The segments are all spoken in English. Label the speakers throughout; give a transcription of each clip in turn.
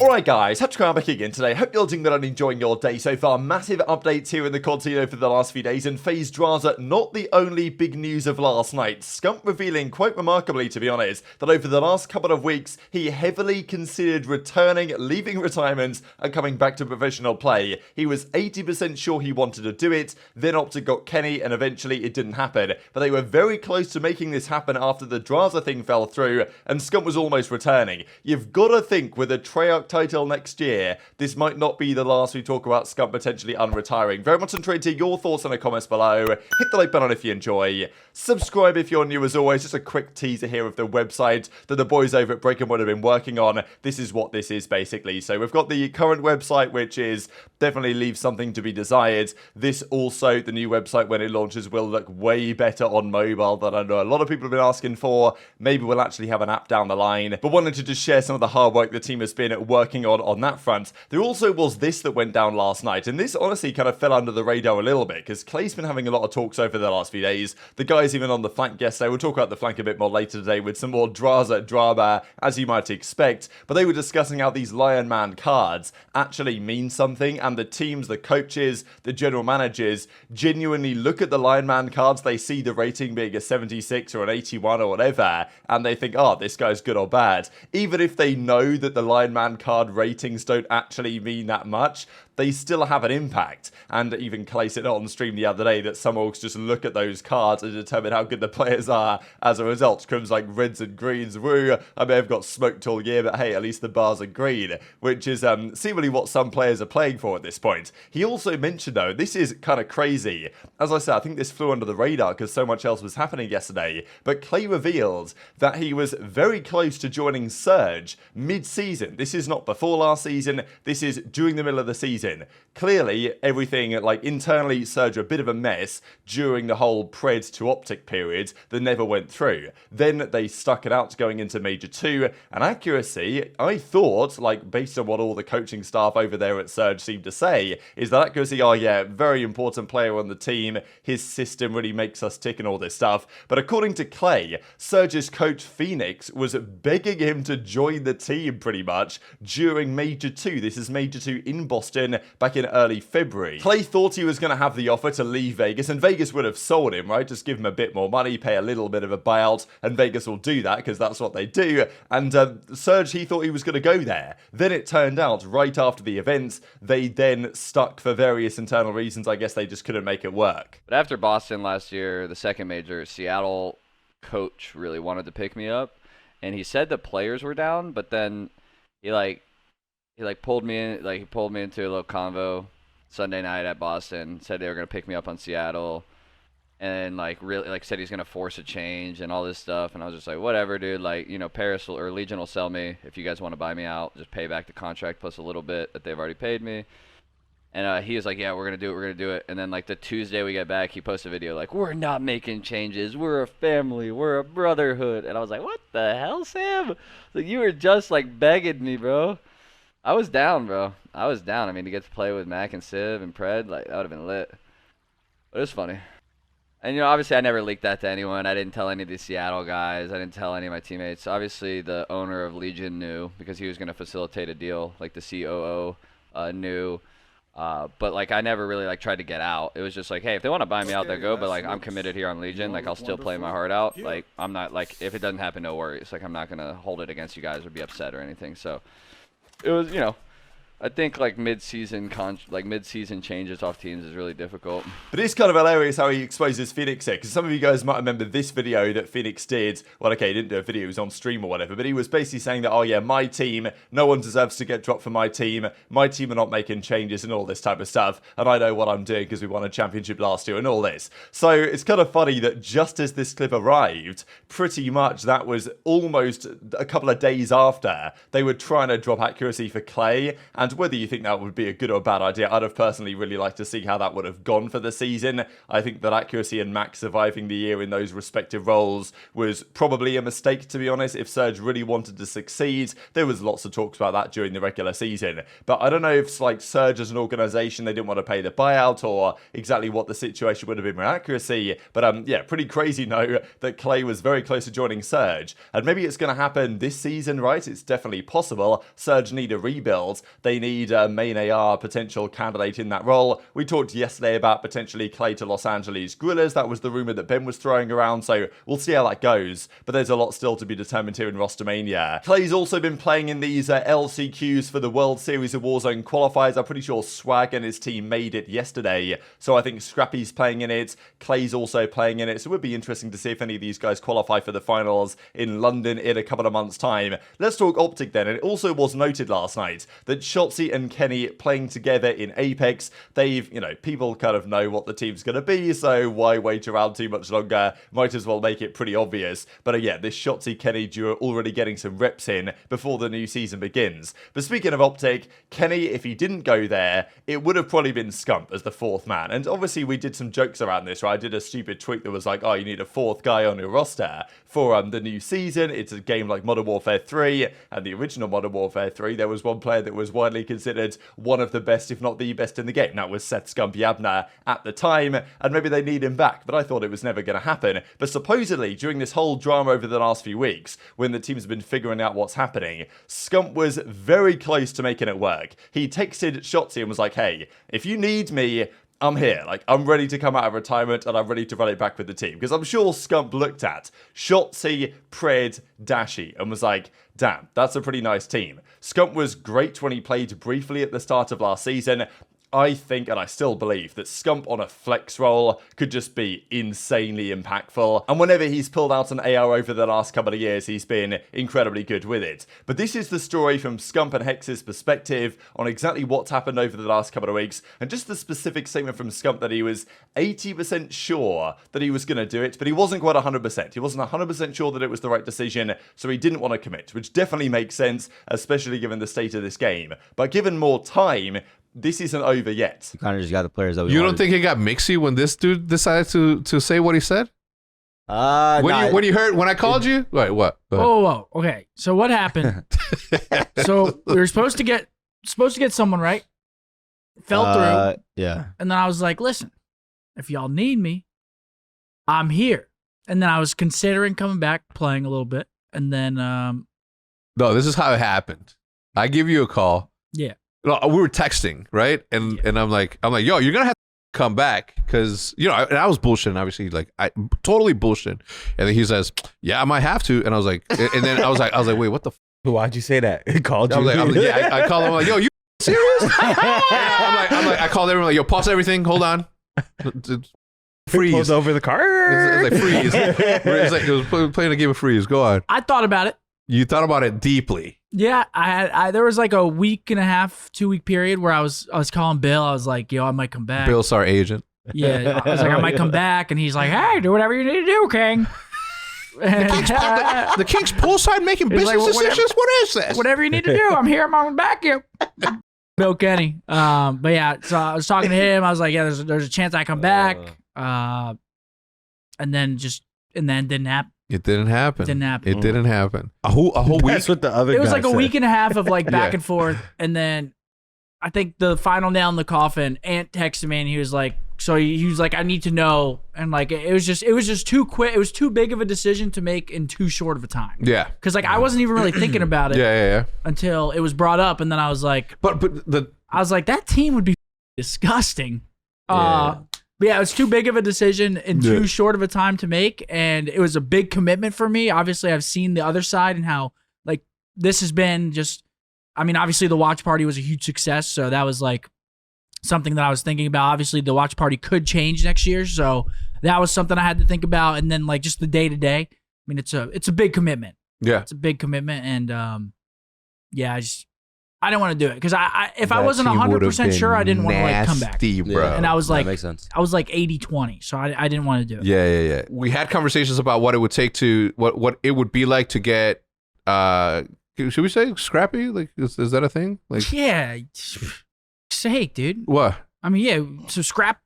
Speaker 1: Alright guys, TacticalRab back again today. Hope you're doing well and enjoying your day so far. Massive updates here in the COD scene over the last few days, and FaZe Drazah not the only big news of last night. Scump revealing quite remarkably, to be honest, that over the last couple of weeks he heavily considered returning, leaving retirement and coming back to professional play. He was 80% sure he wanted to do it, then OpTic got Kenny and eventually it didn't happen. But they were very close to making this happen after the Drazah thing fell through and Scump was almost returning. You've got to think with a Treyarch title next year, this might not be the last we talk about Scump potentially unretiring. Very much intrigued to hear your thoughts in the comments below. Hit the like button if you enjoy. Subscribe if you're new as always. Just a quick teaser here of the website that the boys over at Breaking Wood have been working on. This is what this is basically. So we've got the current website, which is definitely leaves something to be desired. This also, the new website when it launches, will look way better on mobile than I know a lot of people have been asking for. Maybe we'll actually have an app down the line. But wanted to just share some of the hard work the team has been working on that front. There also was this that went down last night, and this honestly kind of fell under the radar a little bit because Clay's been having a lot of talks over the last few days. The guys even on the flank yesterday, we'll talk about the flank a bit more later today with some more Drazah drama, as you might expect, but they were discussing how these Lionman cards actually mean something, and the teams, the coaches, the general managers genuinely look at the Lionman cards, they see the rating being a 76 or an 81 or whatever, and they think, oh, this guy's good or bad. Even if they know that the Lionman card ratings don't actually mean that much, they still have an impact. And even Clay said on stream the other day that some orgs just look at those cards and determine how good the players are as a result. Comes like reds and greens, woo, I may have got smoked all year, but hey, at least the bars are green, which is seemingly what some players are playing for at this point. He also mentioned, though, this is kind of crazy. As I said, I think this flew under the radar because so much else was happening yesterday, but Clay revealed that he was very close to joining Surge mid-season. This is not before last season, this is during the middle of the season. Clearly, everything, like internally, Surge a bit of a mess during the whole Pred to OpTic period that never went through. Then they stuck it out going into Major 2, and accuracy, I thought, like based on what all the coaching staff over there at Surge seemed to say, is that accuracy, oh yeah, very important player on the team, his system really makes us tick and all this stuff. But according to Clay, Surge's coach CleanX was begging him to join the team pretty much during Major 2. This is Major 2 in Boston back in early February. Clay thought he was going to have the offer to leave Vegas, and Vegas would have sold him, right? Just give him a bit more money, pay a little bit of a buyout, and Vegas will do that because that's what they do. And Surge, he thought he was going to go there. Then it turned out, right after the event, they then stuck for various internal reasons. I guess they just couldn't make it work.
Speaker 2: But after Boston last year, the second major, Seattle coach really wanted to pick me up, and he said the players were down, but then he pulled me in, he pulled me into a little convo Sunday night at Boston, said they were going to pick me up on Seattle, and really said he's going to force a change and all this stuff. And I was just like, whatever, dude, Paris or Legion will sell me if you guys want to buy me out, just pay back the contract plus a little bit that they've already paid me. And he was like, yeah, we're going to do it. And then the Tuesday we get back, he posts a video we're not making changes. We're a family. We're a brotherhood. And I was like, what the hell, Sam? You were just begging me, bro. I was down, bro. I was down. I mean, to get to play with Mac and Civ and Pred, that would have been lit. But it was funny. And, obviously I never leaked that to anyone. I didn't tell any of the Seattle guys. I didn't tell any of my teammates. Obviously, the owner of Legion knew because he was going to facilitate a deal. The COO knew. But, I never really, tried to get out. It was just hey, if they want to buy me out, they'll go. But, I'm committed here on Legion. I'll still play my heart out. I'm not, if it doesn't happen, no worries. I'm not going to hold it against you guys or be upset or anything. So it was, I think mid-season changes off teams is really difficult.
Speaker 1: But it's kind of hilarious how he exposes CleanX here, because some of you guys might remember this video that CleanX did. Well, okay, he didn't do a video, it was on stream or whatever, but he was basically saying that, oh yeah, my team, no one deserves to get dropped for my team are not making changes and all this type of stuff, and I know what I'm doing because we won a championship last year and all this. So it's kind of funny that just as this clip arrived, pretty much that was almost a couple of days after they were trying to drop accuracy for Clay, and And whether you think that would be a good or bad idea, I'd have personally really liked to see how that would have gone for the season. I think that Accuracy and Max surviving the year in those respective roles was probably a mistake, to be honest. If Surge really wanted to succeed, there was lots of talks about that during the regular season. But I don't know if like Surge as an organization, they didn't want to pay the buyout or exactly what the situation would have been with Accuracy. But yeah, pretty crazy note that Clay was very close to joining Surge. And maybe it's going to happen this season, right? It's definitely possible. Surge need a rebuild. They need a main AR potential candidate in that role. We talked yesterday about potentially Clay to Los Angeles Guerrillas. That was the rumor that Ben was throwing around, so we'll see how that goes. But there's a lot still to be determined here in Rostermania. Clay's also been playing in these LCQs for the World Series of Warzone qualifiers. I'm pretty sure Swag and his team made it yesterday, so I think Scrappy's playing in it. Clay's also playing in it, so it would be interesting to see if any of these guys qualify for the finals in London in a couple of months' time. Let's talk OpTic then. And it also was noted last night that Shotzzy and Kenny playing together in Apex, they've, you know, people kind of know what the team's going to be, so why wait around too much longer? Might as well make it pretty obvious. But yeah, this Shotzzy Kenny duo already getting some reps in before the new season begins. But speaking of OpTic, Kenny, if he didn't go there, it would have probably been Scump as the fourth man. And obviously we did some jokes around this, right? I did a stupid tweet that was like, oh, you need a fourth guy on your roster for the new season. It's a game like Modern Warfare 3, and the original Modern Warfare 3, there was one player that was widely considered one of the best, if not the best in the game. That was Seth Scump Yabna at the time, and maybe they need him back, but I thought it was never going to happen. But supposedly, during this whole drama over the last few weeks, when the teams have been figuring out what's happening, Scump was very close to making it work. He texted Shotzzy and was like, hey, if you need me, I'm here. Like, I'm ready to come out of retirement and I'm ready to run it back with the team. Because I'm sure Scump looked at Shotzzy, Pred, Dashy and was like, damn, that's a pretty nice team. Scump was great when he played briefly at the start of last season. I think, and I still believe, that Scump on a flex role could just be insanely impactful. And whenever he's pulled out an AR over the last couple of years, he's been incredibly good with it. But this is the story from Scump and Hex's perspective on exactly what's happened over the last couple of weeks. And just the specific statement from Scump that he was 80% sure that he was going to do it, but he wasn't quite 100%. He wasn't 100% sure that it was the right decision, so he didn't want to commit, which definitely makes sense, especially given the state of this game. But given more time, this isn't over yet.
Speaker 3: You kind of just got the players that we
Speaker 4: You
Speaker 3: wanted.
Speaker 4: don't think it got mixy when this dude decided to say what he said? When I called you? Wait, what?
Speaker 5: Whoa. Okay. So what happened? So we were supposed to get someone, right? Fell through.
Speaker 3: Yeah.
Speaker 5: And then I was like, listen, if y'all need me, I'm here. And then I was considering coming back, playing a little bit. And then
Speaker 4: No, this is how it happened. I give you a call.
Speaker 5: Yeah.
Speaker 4: No, we were texting, right? And I'm like, yo, you're gonna have to come back because and I was bullshitting, obviously, like I totally bullshit. And then he says, yeah, I might have to. And I was like, and then I was like, wait, what the?
Speaker 3: Why'd you say that? He called you.
Speaker 4: I called him. I'm like, yo, you serious? I'm like, I called everyone like, yo, pause everything. Hold on. Freeze.
Speaker 3: Pulls over the car.
Speaker 4: It's like freeze. It was playing a game of freeze. Go on.
Speaker 5: I thought about it.
Speaker 4: You thought about it deeply.
Speaker 5: Yeah, there was like a week and a half, 2 week period where I was calling Bill. I was like, yo, I might come back.
Speaker 4: Bill's our agent.
Speaker 5: Yeah, I was like, I might come back, and he's like, hey, do whatever you need to do, King.
Speaker 4: The King's poolside making business decisions. What is this?
Speaker 5: Whatever you need to do, I'm here. I'm on back you. Bill Kenny. But yeah, so I was talking to him. I was like, yeah, there's a chance I come back. And then it didn't happen.
Speaker 4: It didn't happen.
Speaker 5: It
Speaker 4: didn't happen. A whole week.
Speaker 3: That's what the other
Speaker 5: It was
Speaker 3: guy
Speaker 5: like a
Speaker 3: said.
Speaker 5: week and a half of like back and forth, and then I think the final nail in the coffin. Ant texted me and he was like, I need to know, and like it was just too quick. It was too big of a decision to make in too short of a time.
Speaker 4: Yeah.
Speaker 5: Because like I wasn't even really thinking about it.
Speaker 4: Yeah.
Speaker 5: Until it was brought up, and then I was like, I was like, that team would be disgusting. But yeah, it was too big of a decision in too short of a time to make, and it was a big commitment for me. Obviously, I've seen the other side and how like this has been just. I mean, obviously the watch party was a huge success, so that was like something that I was thinking about. Obviously, the watch party could change next year, so that was something I had to think about. And then like just the day to day. I mean, it's a big commitment.
Speaker 4: Yeah,
Speaker 5: it's a big commitment, and I didn't want to do it because if I wasn't 100% sure, I didn't want to like come back.
Speaker 4: Bro.
Speaker 5: And I was like,
Speaker 3: that makes sense.
Speaker 5: I was like 80-20, so I didn't want to do it.
Speaker 4: Yeah. We had conversations about what it would take to what it would be like to get Should we say Scrappy? Like, is that a thing? Like,
Speaker 5: Yeah. Sake, dude.
Speaker 4: what?
Speaker 5: I mean, yeah. So Scrap.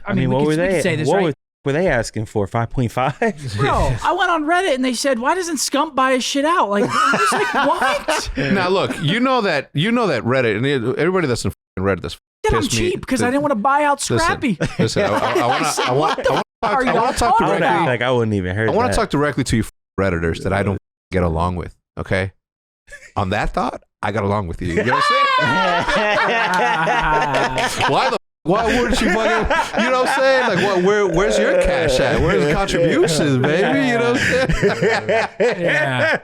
Speaker 5: I mean,
Speaker 3: what
Speaker 5: we
Speaker 3: were
Speaker 5: could say this, right?
Speaker 3: were they asking for? 5.5?
Speaker 5: Bro, I went on Reddit and they said, "Why doesn't Scump buy his shit out?" Like, I was like, what?
Speaker 4: Now look, you know that Reddit and everybody that's in Reddit that's
Speaker 5: Then I'm
Speaker 4: pissed me.
Speaker 5: cheap because I didn't want to buy out Scrappy.
Speaker 4: Listen, I want to talk
Speaker 5: are y'all
Speaker 3: I
Speaker 5: talking
Speaker 3: would act
Speaker 5: about?
Speaker 3: like I wouldn't even heard
Speaker 4: I want
Speaker 3: that.
Speaker 4: to talk directly to you Redditors that I don't get along with. Okay, on that thought, I got along with you. You know what I'm saying? Why wouldn't you fucking, you know what I'm saying? Like, where's your cash at? Where's the contributions, baby? You know what I'm saying?
Speaker 5: Yeah.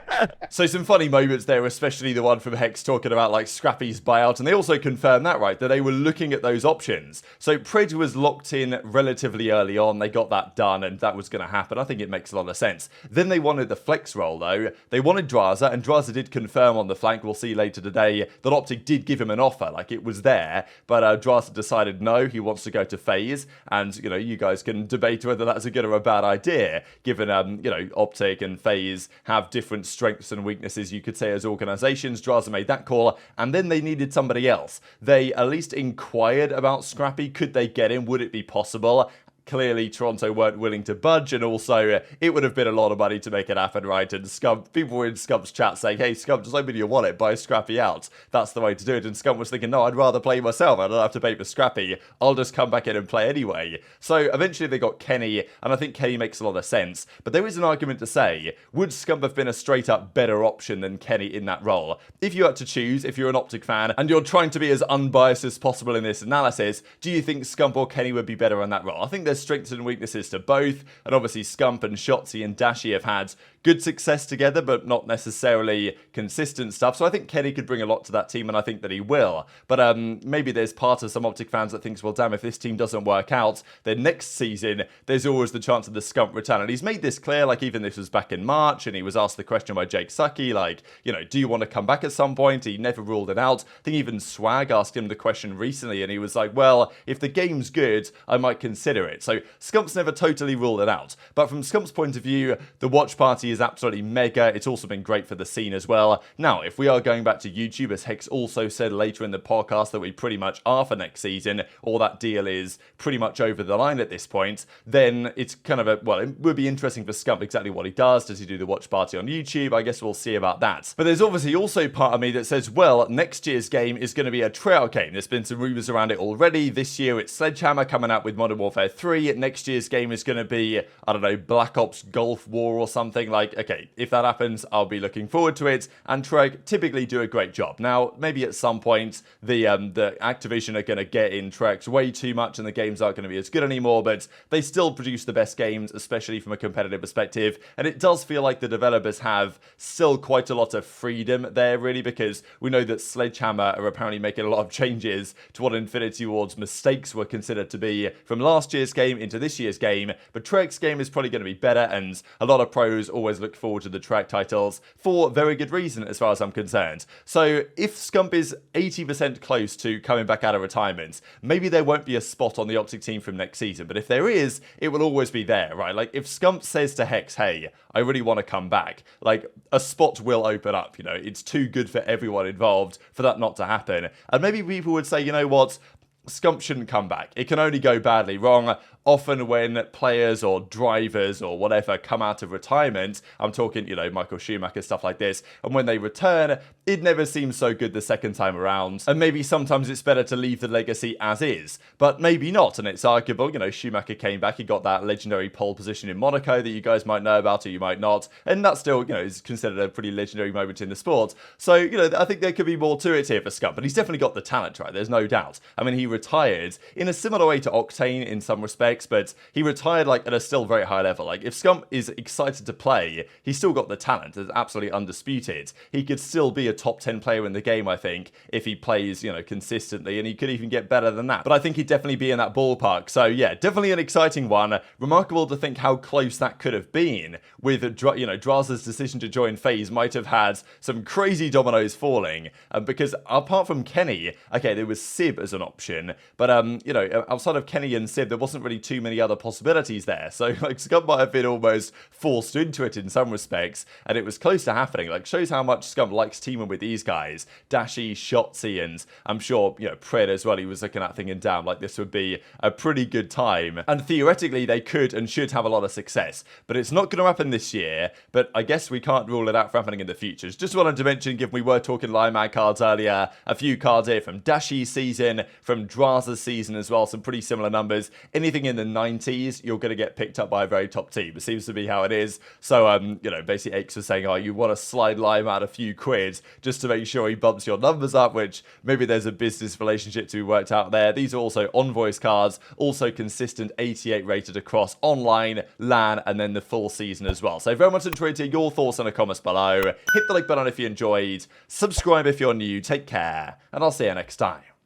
Speaker 1: So some funny moments there, especially the one from Hex talking about like Scrappy's buyout, and they also confirmed that, right, that they were looking at those options. So Pridge was locked in relatively early on, they got that done, and that was going to happen. I think it makes a lot of sense. Then they wanted the flex role, though. They wanted Drazah, and Drazah did confirm on the flank, we'll see later today, that OpTic did give him an offer, like it was there, but Drazah decided no, he wants to go to FaZe, and, you know, you guys can debate whether that's a good or a bad idea, given, you know, OpTic and FaZe have different strengths and weaknesses, you could say, as organizations. Drazah made that call, and then they needed somebody else. They at least inquired about Scrappy. Could they get him? Would it be possible? Clearly, Toronto weren't willing to budge, and also it would have been a lot of money to make it happen, right? And Scump, people were in Scump's chat saying, "Hey, Scump, just open your wallet, buy Scrappy out. That's the way to do it." And Scump was thinking, "No, I'd rather play myself. I don't have to pay for Scrappy. I'll just come back in and play anyway." So eventually they got Kenny, and I think Kenny makes a lot of sense. But there is an argument to say, would Scump have been a straight-up better option than Kenny in that role? If you had to choose, if you're an OpTic fan, and you're trying to be as unbiased as possible in this analysis, do you think Scump or Kenny would be better in that role? I think there's strengths and weaknesses to both, and obviously Scump and Shotzzy and Dashy have had good success together, but not necessarily consistent stuff. So I think Kenny could bring a lot to that team, and I think that he will. But maybe there's part of some OpTic fans that thinks, well, damn, if this team doesn't work out, then next season there's always the chance of the Scump return. And he's made this clear, like even this was back in March, and he was asked the question by Jake Sucky, like, you know, do you want to come back at some point? He never ruled it out. I think even Swag asked him the question recently, and he was like, well, if the game's good, I might consider it. So Scump's never totally ruled it out. But from Scump's point of view, the watch party is absolutely mega. It's also been great for the scene as well. Now, if we are going back to YouTube, as Hex also said later in the podcast that we pretty much are for next season, or that deal is pretty much over the line at this point, then it's kind of a, well, it would be interesting for Scump exactly what he does. Does he do the watch party on YouTube? I guess we'll see about that. But there's obviously also part of me that says, well, next year's game is going to be a tryout game. There's been some rumors around it already. This year it's Sledgehammer coming out with Modern Warfare 3. Next year's game is going to be, I don't know, Black Ops Gulf War or something. Like, okay, if that happens, I'll be looking forward to it. And Treyarch typically do a great job. Now, maybe at some point, the Activision are going to get in Treyarch way too much and the games aren't going to be as good anymore, but they still produce the best games, especially from a competitive perspective. And it does feel like the developers have still quite a lot of freedom there, really, because we know that Sledgehammer are apparently making a lot of changes to what Infinity Ward's mistakes were considered to be from last year's game into this year's game. But Treyarch's game is probably going to be better, and a lot of pros always look forward to the Treyarch titles for very good reason, as far as I'm concerned. So if Scump is 80% close to coming back out of retirement, maybe there won't be a spot on the OpTic team from next season, but if there is, it will always be there, right? Like, if Scump says to Hex, hey, I really want to come back, like, a spot will open up, you know, it's too good for everyone involved for that not to happen. And maybe people would say, you know what, Scump shouldn't come back. It can only go badly wrong. Often when players or drivers or whatever come out of retirement, I'm talking, you know, Michael Schumacher, stuff like this, and when they return, it never seems so good the second time around. And maybe sometimes it's better to leave the legacy as is, but maybe not. And it's arguable, you know, Schumacher came back, he got that legendary pole position in Monaco that you guys might know about or you might not, and that still, you know, is considered a pretty legendary moment in the sport. So, you know, I think there could be more to it here for Scump, but he's definitely got the talent, right? There's no doubt. I mean, he retired in a similar way to Octane in some respects, but he retired like at a still very high level. Like, if Scump is excited to play, he's still got the talent. It's absolutely undisputed. He could still be a top 10 player in the game, I think, if he plays, you know, consistently, and he could even get better than that. But I think he'd definitely be in that ballpark. So yeah, definitely an exciting one. Remarkable to think how close that could have been with, you know, Drazah's decision to join FaZe might have had some crazy dominoes falling, because apart from Kenny, okay, there was Sib as an option, but you know, outside of Kenny and Sib, there wasn't really too many other possibilities there. So like Scump might have been almost forced into it in some respects, and it was close to happening. Like shows how much Scump likes teaming with these guys. Dashy, Shotzzy, and I'm sure, you know, Pred as well. He was looking at thinking, damn, like this would be a pretty good time. And theoretically, they could and should have a lot of success. But it's not going to happen this year, but I guess we can't rule it out from happening in the future. Just wanted to mention, given we were talking Lionman Cards earlier, a few cards here from Dashy's season, from Drazah's season as well, some pretty similar numbers. Anything in the 90s, you're going to get picked up by a very top team. It seems to be how it is. So, you know, basically X was saying, oh, you want to slide Lime out a few quid just to make sure he bumps your numbers up, which maybe there's a business relationship to be worked out there. These are also Envoy's cards, also consistent 88 rated across online, LAN, and then the full season as well. So very much enjoyed to hear your thoughts in the comments below. Hit the like button if you enjoyed, subscribe if you're new, take care, and I'll see you next time.